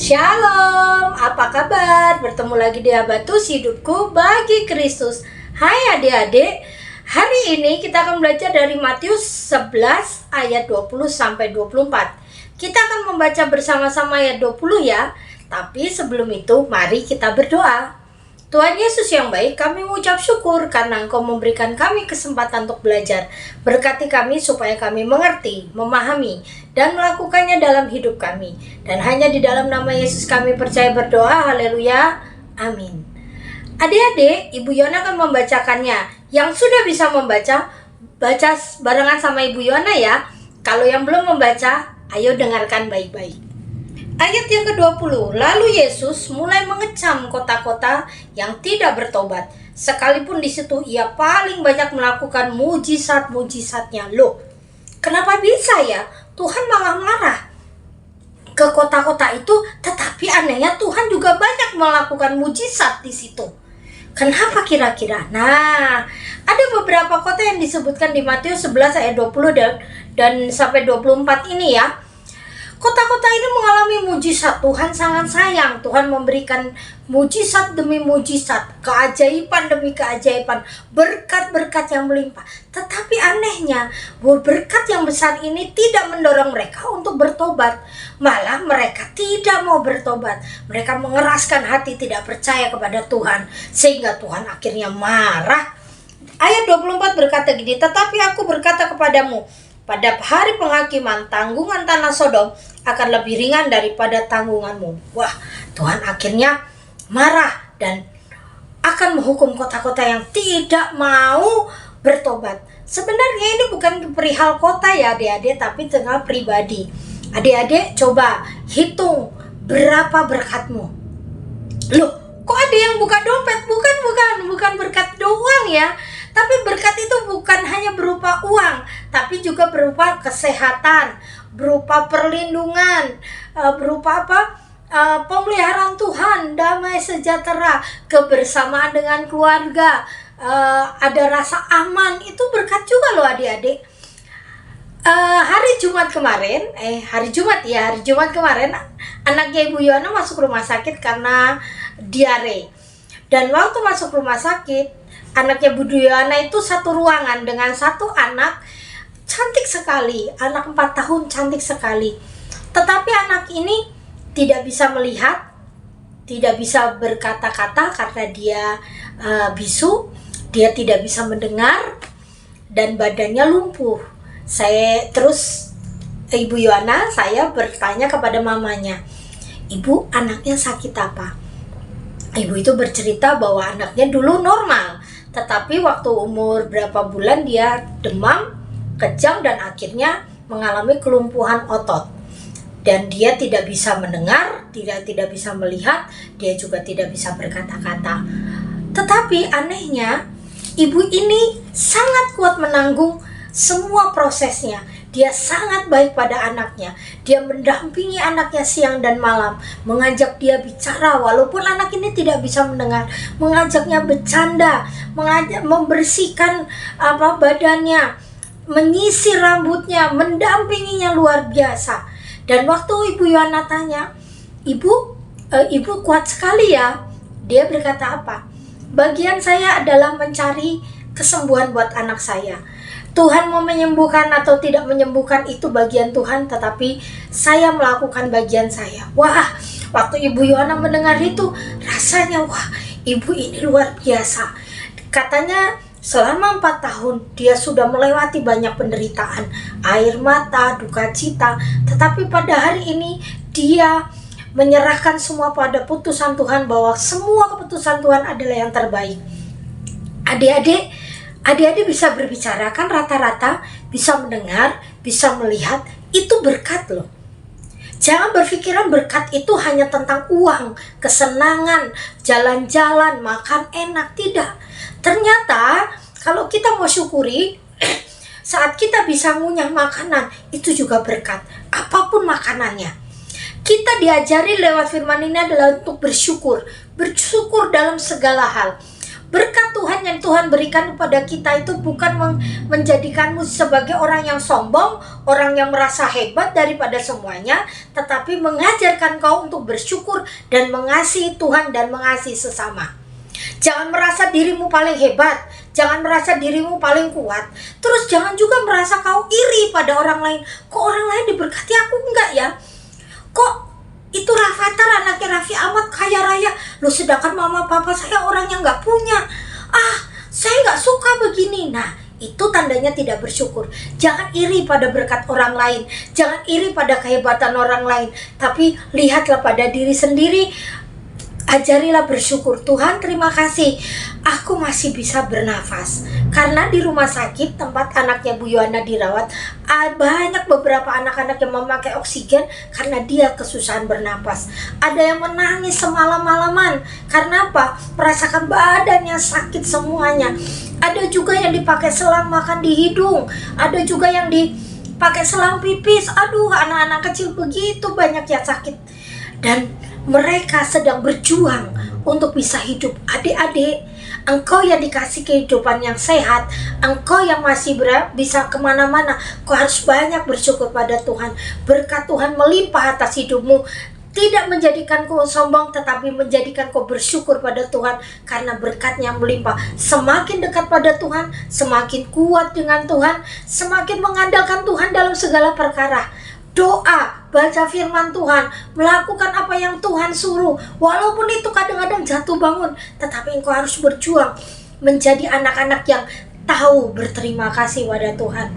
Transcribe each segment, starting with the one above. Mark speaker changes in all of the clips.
Speaker 1: Shalom, apa kabar? Bertemu lagi di Habatus Hidupku Bagi Kristus. Hai adik-adik, hari ini kita akan belajar dari Matius 11 ayat 20-24. Kita akan membaca bersama-sama ayat 20 ya. Tapi sebelum itu mari kita berdoa. Tuhan Yesus yang baik, kami mengucap syukur karena Engkau memberikan kami kesempatan untuk belajar. Berkati kami supaya kami mengerti, memahami, dan melakukannya dalam hidup kami. Dan hanya di dalam nama Yesus kami percaya berdoa, haleluya, amin. Adik-adik, Ibu Yona akan membacakannya. Yang sudah bisa membaca, baca barengan sama Ibu Yona ya. Kalau yang belum membaca, ayo dengarkan baik-baik. Ayat yang ke-20, lalu Yesus mulai mengecam kota-kota yang tidak bertobat. Sekalipun di situ ia paling banyak melakukan mujizat-mujizatnya. Loh, kenapa bisa ya Tuhan malah marah ke kota-kota itu, tetapi anehnya Tuhan juga banyak melakukan mujizat di situ. Kenapa kira-kira? Nah, ada beberapa kota yang disebutkan di Matius 11 ayat 20 dan sampai 24 ini ya. Kota-kota ini mengalami mujizat. Tuhan sangat sayang. Tuhan memberikan mujizat demi mujizat, keajaiban demi keajaiban, berkat-berkat yang melimpah. Tetapi anehnya, berkat yang besar ini tidak mendorong mereka untuk bertobat. Malah mereka tidak mau bertobat. Mereka mengeraskan hati, tidak percaya kepada Tuhan, sehingga Tuhan akhirnya marah. Ayat 24 berkata gini, tetapi aku berkata kepadamu, pada hari penghakiman, tanggungan tanah Sodom akan lebih ringan daripada tanggunganmu. Wah, Tuhan akhirnya marah dan akan menghukum kota-kota yang tidak mau bertobat. Sebenarnya ini bukan perihal kota ya adik-adik, tapi tengah pribadi. Adik-adik coba hitung berapa berkatmu. Loh, kok ada yang buka dompet? Bukan berkat doang ya. Tapi berkat itu bukan hanya berupa uang, tapi juga berupa kesehatan, berupa perlindungan, berupa pemeliharaan Tuhan, damai sejahtera, kebersamaan dengan keluarga, ada rasa aman. Itu berkat juga loh adik-adik. Hari Jumat kemarin, anaknya Ibu Yona masuk rumah sakit karena diare. Dan waktu masuk rumah sakit, anaknya Bu Yona itu satu ruangan dengan satu anak cantik sekali, anak 4 tahun cantik sekali. Tetapi anak ini tidak bisa melihat, tidak bisa berkata-kata karena dia bisu, dia tidak bisa mendengar dan badannya lumpuh. Ibu Yona, saya bertanya kepada mamanya, "Ibu, anaknya sakit apa?" Ibu itu bercerita bahwa anaknya dulu normal, tetapi waktu umur berapa bulan dia demam, kejang, dan akhirnya mengalami kelumpuhan otot. Dan dia tidak bisa mendengar, tidak bisa melihat, dia juga tidak bisa berkata-kata. Tetapi anehnya, ibu ini sangat kuat menanggung semua prosesnya. Dia sangat baik pada anaknya. Dia mendampingi anaknya siang dan malam, mengajak dia bicara walaupun anak ini tidak bisa mendengar, mengajaknya bercanda, membersihkan badannya, menyisir rambutnya, mendampinginya luar biasa. Dan waktu Ibu Yona tanya, Ibu kuat sekali ya. Dia berkata apa? Bagian saya adalah mencari kesembuhan buat anak saya. Tuhan mau menyembuhkan atau tidak menyembuhkan itu bagian Tuhan, tetapi saya melakukan bagian saya. Wah, waktu Ibu Yona mendengar itu, rasanya wah, ibu ini luar biasa. Katanya selama 4 tahun dia sudah melewati banyak penderitaan, air mata, duka cita, tetapi pada hari ini dia menyerahkan semua pada putusan Tuhan, bahwa semua keputusan Tuhan adalah yang terbaik. Adik-adik bisa berbicara kan, rata-rata bisa mendengar, bisa melihat, itu berkat loh. Jangan berpikiran berkat itu hanya tentang uang, kesenangan, jalan-jalan, makan enak, tidak. Ternyata kalau kita mau syukuri, saat kita bisa ngunyah makanan, itu juga berkat, apapun makanannya. Kita diajari lewat firman ini adalah untuk bersyukur dalam segala hal. Berkat Tuhan yang Tuhan berikan kepada kita itu bukan menjadikanmu sebagai orang yang sombong, orang yang merasa hebat daripada semuanya, tetapi mengajarkan kau untuk bersyukur dan mengasihi Tuhan dan mengasihi sesama. Jangan merasa dirimu paling hebat, jangan merasa dirimu paling kuat. Terus jangan juga merasa kau iri pada orang lain. Kok orang lain diberkati, aku enggak ya? Kok itu Rafathar anaknya Raffi Ahmad kaya raya, loh sedangkan mama papa saya orang yang nggak punya. Saya nggak suka begini. Nah, itu tandanya tidak bersyukur. Jangan iri pada berkat orang lain, jangan iri pada kehebatan orang lain, tapi lihatlah pada diri sendiri. Ajarilah bersyukur. Tuhan, terima kasih aku masih bisa bernafas. Karena di rumah sakit tempat anaknya Bu Yohana dirawat, banyak beberapa anak-anak yang memakai oksigen karena dia kesusahan bernapas. Ada yang menangis semalam-malaman. Karena apa? Merasakan badannya sakit semuanya. Ada juga yang dipakai selang makan di hidung, ada juga yang dipakai selang pipis. Aduh, anak-anak kecil begitu banyak yang sakit. Dan mereka sedang berjuang untuk bisa hidup. Adik-adik, engkau yang dikasih kehidupan yang sehat, engkau yang masih bisa kemana-mana, kau harus banyak bersyukur pada Tuhan. Berkat Tuhan melimpah atas hidupmu, tidak menjadikan kau sombong, tetapi menjadikan kau bersyukur pada Tuhan karena berkatnya melimpah. Semakin dekat pada Tuhan, semakin kuat dengan Tuhan, semakin mengandalkan Tuhan dalam segala perkara. Doa, baca firman Tuhan, melakukan apa yang Tuhan suruh. Walaupun itu kadang-kadang jatuh bangun, tetapi engkau harus berjuang menjadi anak-anak yang tahu berterima kasih pada Tuhan.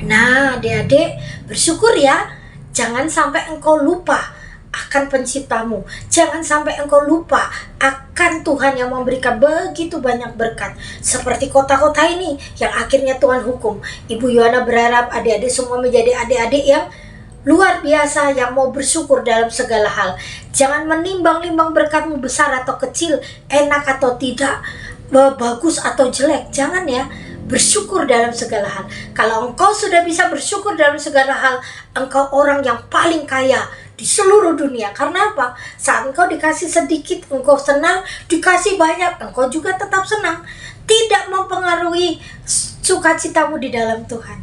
Speaker 1: Nah, adik-adik, bersyukur ya. Jangan sampai engkau lupa akan penciptamu. Jangan sampai engkau lupa akan Tuhan yang memberikan begitu banyak berkat. Seperti kota-kota ini yang akhirnya Tuhan hukum. Ibu Yohana berharap adik-adik semua menjadi adik-adik yang luar biasa, yang mau bersyukur dalam segala hal. Jangan menimbang-nimbang berkatmu besar atau kecil, enak atau tidak, bagus atau jelek. Jangan ya. Bersyukur dalam segala hal. Kalau engkau sudah bisa bersyukur dalam segala hal, engkau orang yang paling kaya di seluruh dunia. Karena apa? Saat engkau dikasih sedikit, engkau senang. Dikasih banyak, engkau juga tetap senang. Tidak mempengaruhi sukacitamu di dalam Tuhan.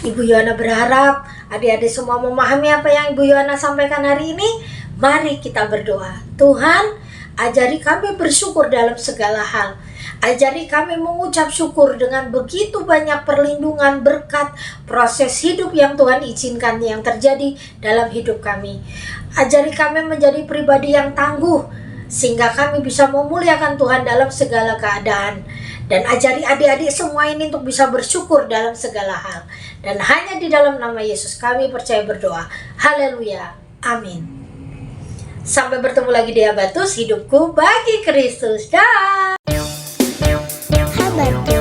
Speaker 1: Ibu Yohana berharap adik-adik semua memahami apa yang Ibu Yohana sampaikan hari ini. Mari kita berdoa. Tuhan, ajari kami bersyukur dalam segala hal. Ajari kami mengucap syukur dengan begitu banyak perlindungan, berkat, proses hidup yang Tuhan izinkan yang terjadi dalam hidup kami. Ajari kami menjadi pribadi yang tangguh, sehingga kami bisa memuliakan Tuhan dalam segala keadaan. Dan ajari adik-adik semua ini untuk bisa bersyukur dalam segala hal. Dan hanya di dalam nama Yesus kami percaya berdoa. Haleluya. Amin. Sampai bertemu lagi di Habatus, hidupku bagi Kristus. Dah.
Speaker 2: Habatus.